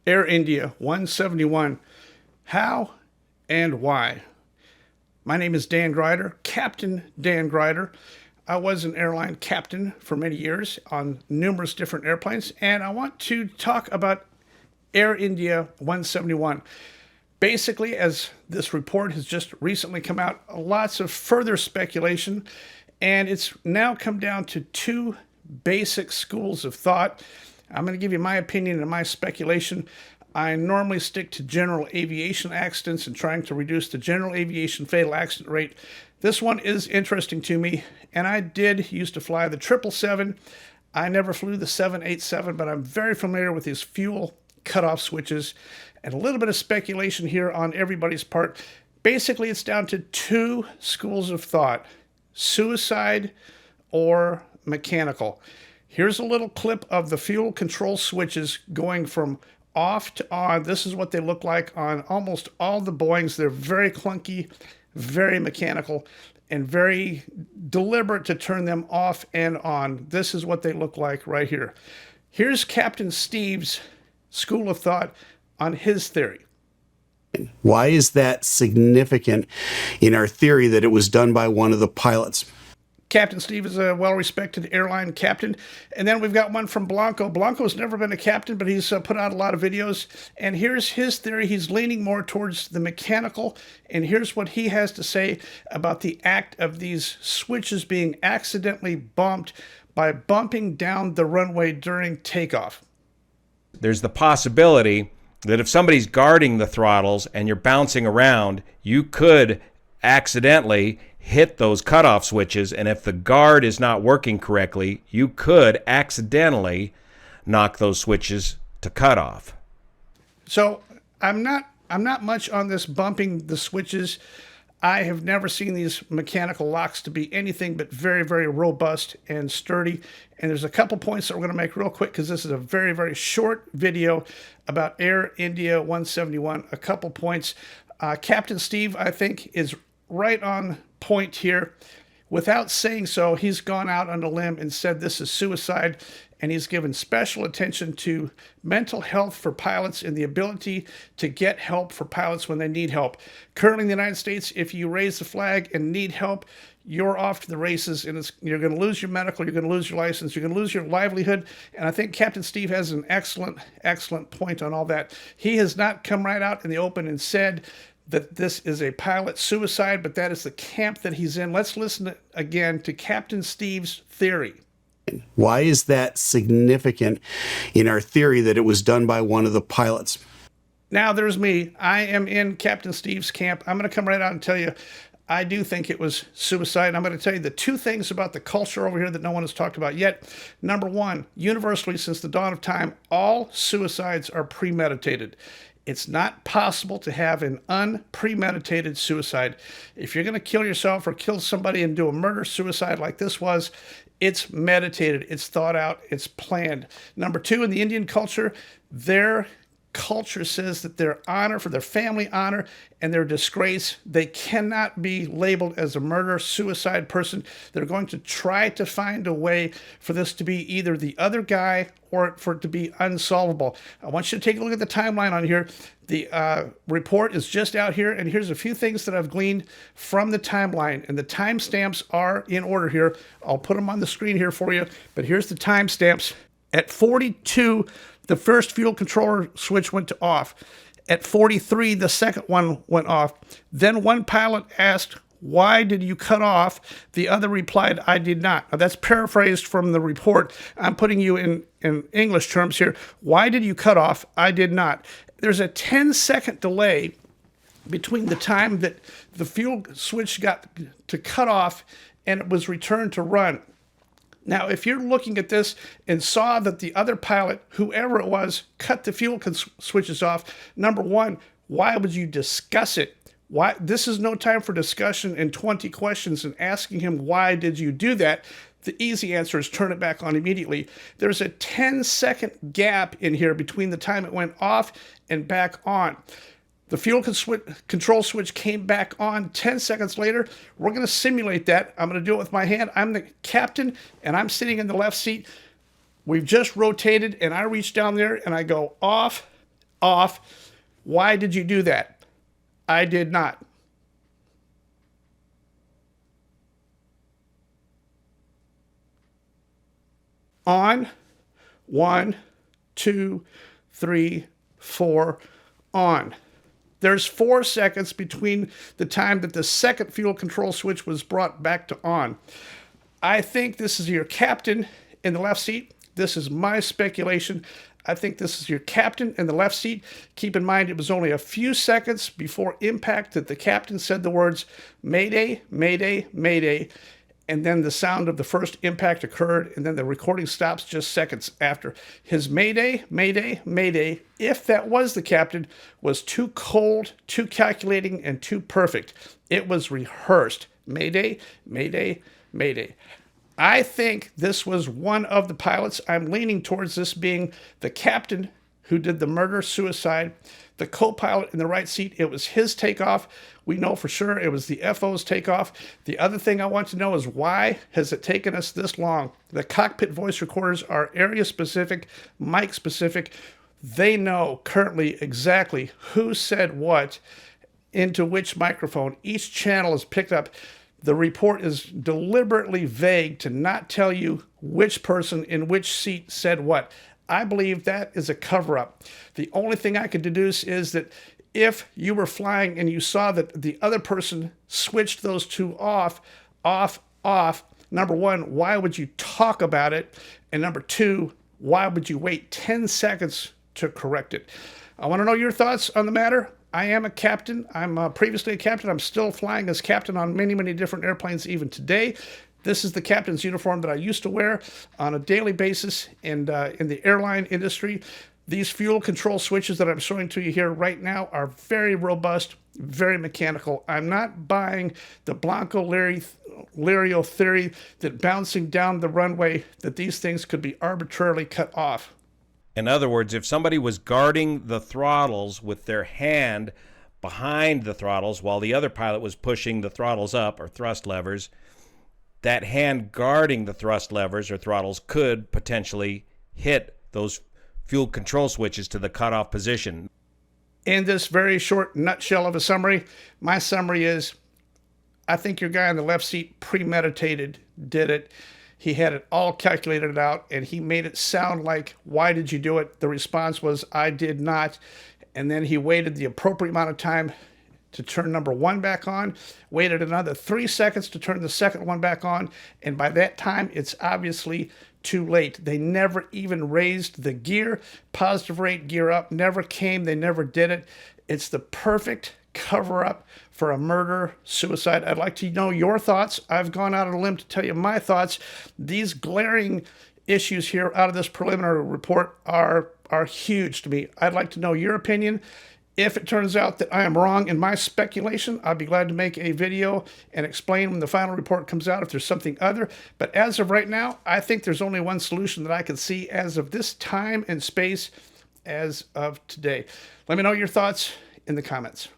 Air India 171. How and why? My name is Dan Grider, Captain Dan Grider. I was an airline captain for many years on numerous different airplanes, and I want to talk about Air India 171. Basically, as this report has just recently come out, lots of further speculation, and it's now come down to two basic schools of thought. I'm going to give you my opinion and my speculation. I normally stick to general aviation accidents and trying to reduce the general aviation fatal accident rate. This one is interesting to me, and I did used to fly the 777. I never flew the 787, but I'm very familiar with these fuel cutoff switches, and a little bit of speculation here on everybody's part. Basically, it's down to two schools of thought: suicide or mechanical. Here's a little clip of the fuel control switches going from off to on. This is what they look like on almost all the Boeings. They're very clunky, very mechanical, and very deliberate to turn them off and on. This is what they look like right here. Here's Captain Steve's school of thought on his theory. Why is that significant in our theory that it was done by one of the pilots? Captain Steve is a well-respected airline captain. And then we've got one from Blanco. Blanco's never been a captain, but he's put out a lot of videos. And here's his theory. He's leaning more towards the mechanical. And here's what he has to say about the act of these switches being accidentally bumped by bumping down the runway during takeoff. There's the possibility that if somebody's guarding the throttles and you're bouncing around, you could accidentally hit those cutoff switches, and if the guard is not working correctly, you could accidentally knock those switches to cutoff. So I'm not much on this bumping the switches. I have never seen these mechanical locks to be anything but very, very robust and sturdy. And there's a couple points that we're going to make real quick because this is a very, very short video about Air India 171. A couple points. Captain Steve, I think, is right on point here. Without saying so, he's gone out on a limb and said this is suicide, and he's given special attention to mental health for pilots and the ability to get help for pilots when they need help. Currently in the United States, if you raise the flag and need help, you're off to the races, and you're going to lose your medical, you're going to lose your license, you're going to lose your livelihood. And I think Captain Steve has an excellent point on all that. He has not come right out in the open and said that this is a pilot suicide, but that is the camp that he's in. Let's listen again to Captain Steve's theory. Why is that significant in our theory that it was done by one of the pilots? Now there's me. I am in Captain Steve's camp. I'm going to come right out and tell you, I do think it was suicide. I'm going to tell you the two things about the culture over here that no one has talked about yet. Number one, universally since the dawn of time, all suicides are premeditated. It's not possible to have an unpremeditated suicide. If you're going to kill yourself or kill somebody and do a murder-suicide like this was, it's meditated, it's thought out, it's planned. Number two, in the Indian culture, their culture says that their honor, for their family honor and their disgrace, they cannot be labeled as a murder-suicide person. They're going to try to find a way for this to be either the other guy or for it to be unsolvable. I want you to take a look at the timeline on here. The report is just out here, and here's a few things that I've gleaned from the timeline, and the timestamps are in order here. I'll put them on the screen here for you, but here's the timestamps. At 42, the first fuel controller switch went to off. At 43, the second one went off. Then one pilot asked, "Why did you cut off?" The other replied, "I did not." Now, that's paraphrased from the report. I'm putting you in English terms here. Why did you cut off? I did not. There's a 10-second delay between the time that the fuel switch got to cut off and it was returned to run. Now, if you're looking at this and saw that the other pilot, whoever it was, cut the fuel switches off, number one, why would you discuss it? Why? This is no time for discussion and 20 questions and asking him, why did you do that? The easy answer is turn it back on immediately. There's a 10-second gap in here between the time it went off and back on. The fuel control switch came back on 10 seconds later. We're going to simulate that. I'm going to do it with my hand. I'm the captain, and I'm sitting in the left seat. We've just rotated, and I reach down there, and I go off, off. Why did you do that? I did not. On. 1, 2, 3, 4. On. There's 4 seconds between the time that the second fuel control switch was brought back to on. I think this is your captain in the left seat. This is my speculation. I think this is your captain in the left seat. Keep in mind, it was only a few seconds before impact that the captain said the words, "Mayday, Mayday, Mayday," and then the sound of the first impact occurred, and then the recording stops just seconds after. His Mayday, Mayday, Mayday, if that was the captain, was too cold, too calculating, and too perfect. It was rehearsed. Mayday, Mayday, Mayday. I think this was one of the pilots. I'm leaning towards this being the captain who did the murder-suicide. The co-pilot in the right seat, it was his takeoff. We know for sure it was the FO's takeoff. The other thing I want to know is why has it taken us this long? The cockpit voice recorders are area-specific, mic-specific. They know currently exactly who said what into which microphone. Each channel is picked up. The report is deliberately vague to not tell you which person in which seat said what. I believe that is a cover-up. The only thing I could deduce is that if you were flying and you saw that the other person switched those two off, number one, why would you talk about it? And number two, why would you wait 10 seconds to correct it? I want to know your thoughts on the matter. I am a captain. I'm previously a captain. I'm still flying as captain on many, many different airplanes even today. This is the captain's uniform that I used to wear on a daily basis in the airline industry. These fuel control switches that I'm showing to you here right now are very robust, very mechanical. I'm not buying the Blanco Lario theory that bouncing down the runway, that these things could be arbitrarily cut off. In other words, if somebody was guarding the throttles with their hand behind the throttles while the other pilot was pushing the throttles up or thrust levers, that hand guarding the thrust levers or throttles could potentially hit those fuel control switches to the cutoff position. In this very short nutshell of a summary, my summary is, I think your guy in the left seat premeditated, did it. He had it all calculated out, and he made it sound like, why did you do it? The response was, I did not. And then he waited the appropriate amount of time to turn number one back on, waited another 3 seconds to turn the second one back on, and by that time, it's obviously too late. They never even raised the gear. Positive rate gear up never came. They never did it. It's the perfect cover-up for a murder-suicide. I'd like to know your thoughts. I've gone out on a limb to tell you my thoughts. These glaring issues here out of this preliminary report are huge to me. I'd like to know your opinion. If it turns out that I am wrong in my speculation, I'll be glad to make a video and explain when the final report comes out if there's something other. But as of right now, I think there's only one solution that I can see as of this time and space as of today. Let me know your thoughts in the comments.